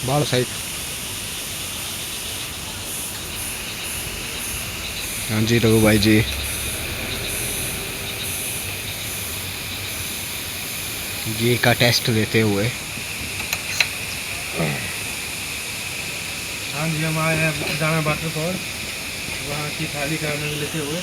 बाल साइड। हाँ जी रघु भाई जी, घी का टेस्ट लेते हुए। हाँ जी, हम आए हैं जाना वाटरफॉल, वहाँ की थाली का आनंद लेते हुए।